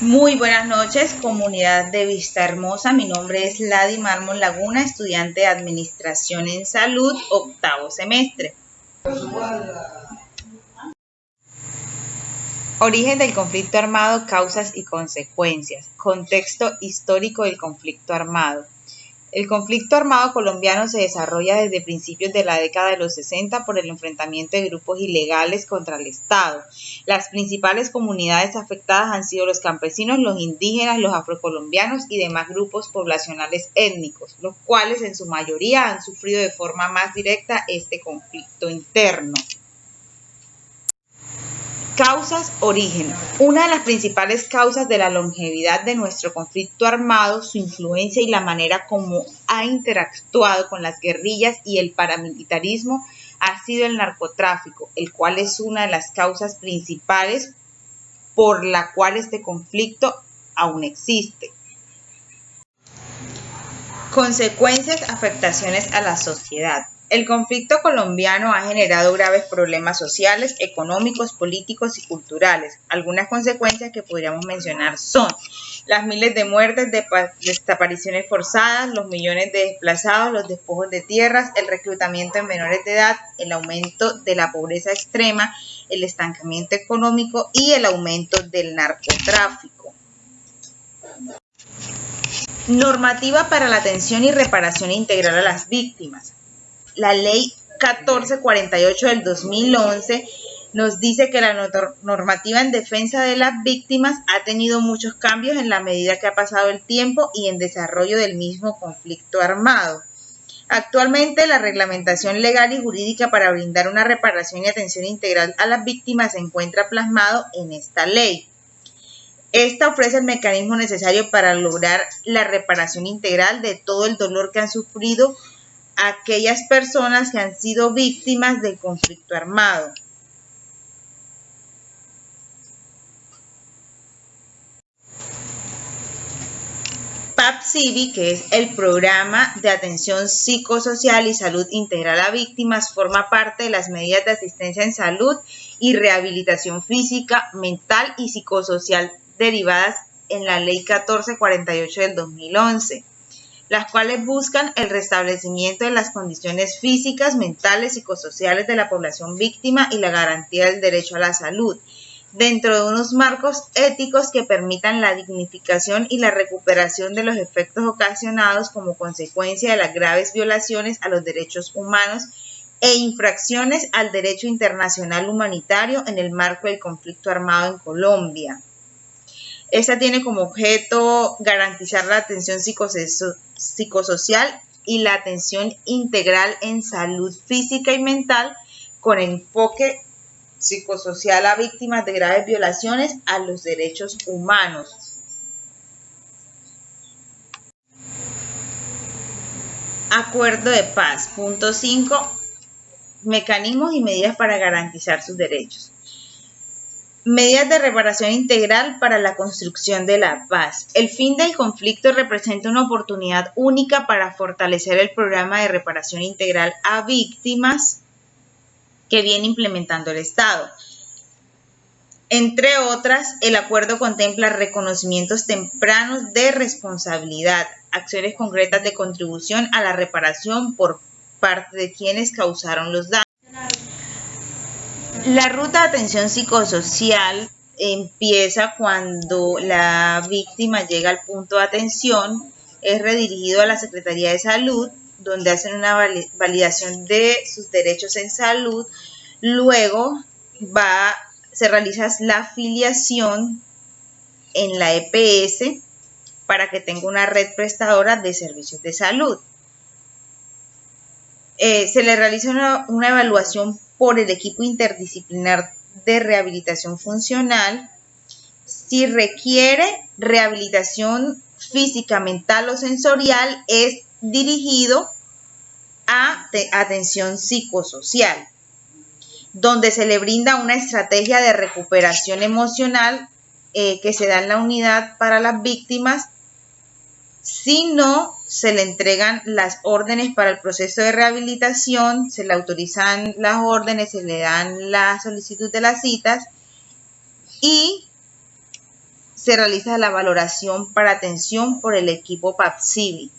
Muy buenas noches, comunidad de Vista Hermosa. Mi nombre es Lady Mármol Laguna, estudiante de Administración en Salud, octavo semestre. Origen del conflicto armado, causas y consecuencias. Contexto histórico del conflicto armado. El conflicto armado colombiano se desarrolla desde principios de la década de los 60 por el enfrentamiento de grupos ilegales contra el Estado. Las principales comunidades afectadas han sido los campesinos, los indígenas, los afrocolombianos y demás grupos poblacionales étnicos, los cuales en su mayoría han sufrido de forma más directa este conflicto interno. Causas, origen. Una de las principales causas de la longevidad de nuestro conflicto armado, su influencia y la manera como ha interactuado con las guerrillas y el paramilitarismo ha sido el narcotráfico, el cual es una de las causas principales por la cual este conflicto aún existe. Consecuencias, afectaciones a la sociedad. El conflicto colombiano ha generado graves problemas sociales, económicos, políticos y culturales. Algunas consecuencias que podríamos mencionar son las miles de muertes, desapariciones forzadas, los millones de desplazados, los despojos de tierras, el reclutamiento de menores de edad, el aumento de la pobreza extrema, el estancamiento económico y el aumento del narcotráfico. Normativa para la atención y reparación integral a las víctimas. La Ley 1448 del 2011 nos dice que la normativa en defensa de las víctimas ha tenido muchos cambios en la medida que ha pasado el tiempo y en desarrollo del mismo conflicto armado. Actualmente, la reglamentación legal y jurídica para brindar una reparación y atención integral a las víctimas se encuentra plasmado en esta ley. Esta ofrece el mecanismo necesario para lograr la reparación integral de todo el dolor que han sufrido aquellas personas que han sido víctimas del conflicto armado. PAP-CIVI, que es el Programa de Atención Psicosocial y Salud Integral a Víctimas, forma parte de las medidas de asistencia en salud y rehabilitación física, mental y psicosocial derivadas en la Ley 1448 del 2011, las cuales buscan el restablecimiento de las condiciones físicas, mentales y psicosociales de la población víctima y la garantía del derecho a la salud, dentro de unos marcos éticos que permitan la dignificación y la recuperación de los efectos ocasionados como consecuencia de las graves violaciones a los derechos humanos e infracciones al derecho internacional humanitario en el marco del conflicto armado en Colombia. Esta tiene como objeto garantizar la atención psicosocial y la atención integral en salud física y mental con enfoque psicosocial a víctimas de graves violaciones a los derechos humanos. Acuerdo de paz. Punto 5. Mecanismos y medidas para garantizar sus derechos. Medidas de reparación integral para la construcción de la paz. El fin del conflicto representa una oportunidad única para fortalecer el programa de reparación integral a víctimas que viene implementando el Estado. Entre otras, el acuerdo contempla reconocimientos tempranos de responsabilidad, acciones concretas de contribución a la reparación por parte de quienes causaron los daños. La ruta de atención psicosocial empieza cuando la víctima llega al punto de atención, es redirigido a la Secretaría de Salud, donde hacen una validación de sus derechos en salud. Luego se realiza la afiliación en la EPS para que tenga una red prestadora de servicios de salud. Se le realiza una evaluación por el equipo interdisciplinar de rehabilitación funcional. Si requiere rehabilitación física, mental o sensorial, es dirigido a atención psicosocial, donde se le brinda una estrategia de recuperación emocional que se da en la unidad para las víctimas. Si no, se le entregan las órdenes para el proceso de rehabilitación, se le autorizan las órdenes, se le dan la solicitud de las citas y se realiza la valoración para atención por el equipo PAPSIBI.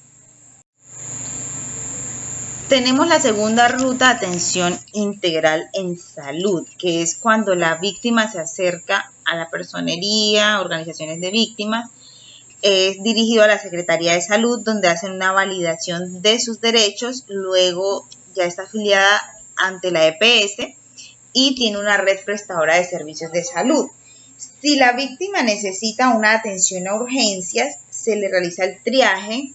Tenemos la segunda ruta de atención integral en salud, que es cuando la víctima se acerca a la personería, organizaciones de víctimas. Es dirigido a la Secretaría de Salud, donde hacen una validación de sus derechos. Luego ya está afiliada ante la EPS y tiene una red prestadora de servicios de salud. Si la víctima necesita una atención a urgencias, se le realiza el triaje,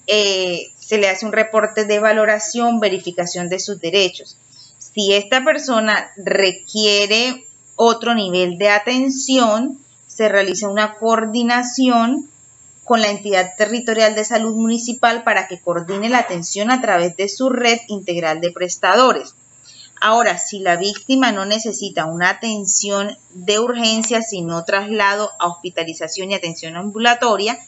se le hace un reporte de valoración, verificación de sus derechos. Si esta persona requiere otro nivel de atención, se realiza una coordinación con la entidad territorial de salud municipal para que coordine la atención a través de su red integral de prestadores. Ahora, si la víctima no necesita una atención de urgencia, sino traslado a hospitalización y atención ambulatoria,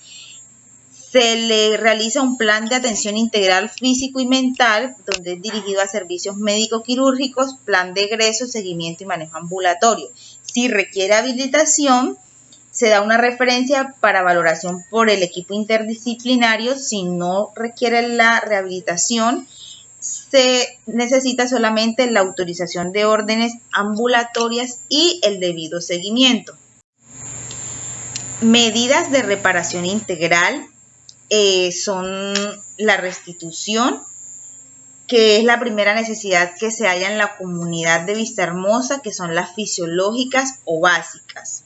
se le realiza un plan de atención integral físico y mental, donde es dirigido a servicios médico-quirúrgicos, plan de egreso, seguimiento y manejo ambulatorio. Si requiere habilitación, se da una referencia para valoración por el equipo interdisciplinario. Si no requiere la rehabilitación, se necesita solamente la autorización de órdenes ambulatorias y el debido seguimiento. Medidas de reparación integral son la restitución, que es la primera necesidad que se halla en la comunidad de Vistahermosa, que son las fisiológicas o básicas.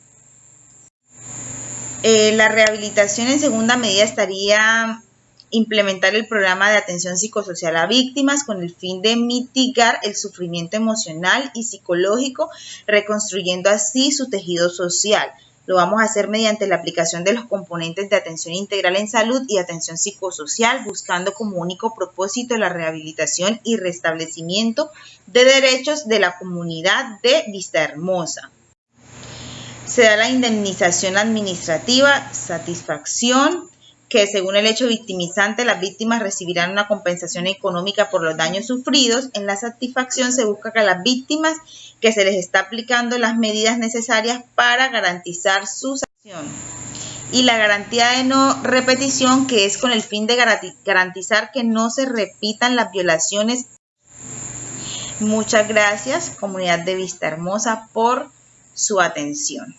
La rehabilitación en segunda medida estaría implementar el programa de atención psicosocial a víctimas con el fin de mitigar el sufrimiento emocional y psicológico, reconstruyendo así su tejido social. Lo vamos a hacer mediante la aplicación de los componentes de atención integral en salud y atención psicosocial, buscando como único propósito la rehabilitación y restablecimiento de derechos de la comunidad de Vistahermosa. Se da la indemnización administrativa, satisfacción, que según el hecho victimizante, las víctimas recibirán una compensación económica por los daños sufridos. En la satisfacción se busca que a las víctimas que se les está aplicando las medidas necesarias para garantizar su sanción. Y la garantía de no repetición, que es con el fin de garantizar que no se repitan las violaciones. Muchas gracias, comunidad de Vistahermosa, por su atención.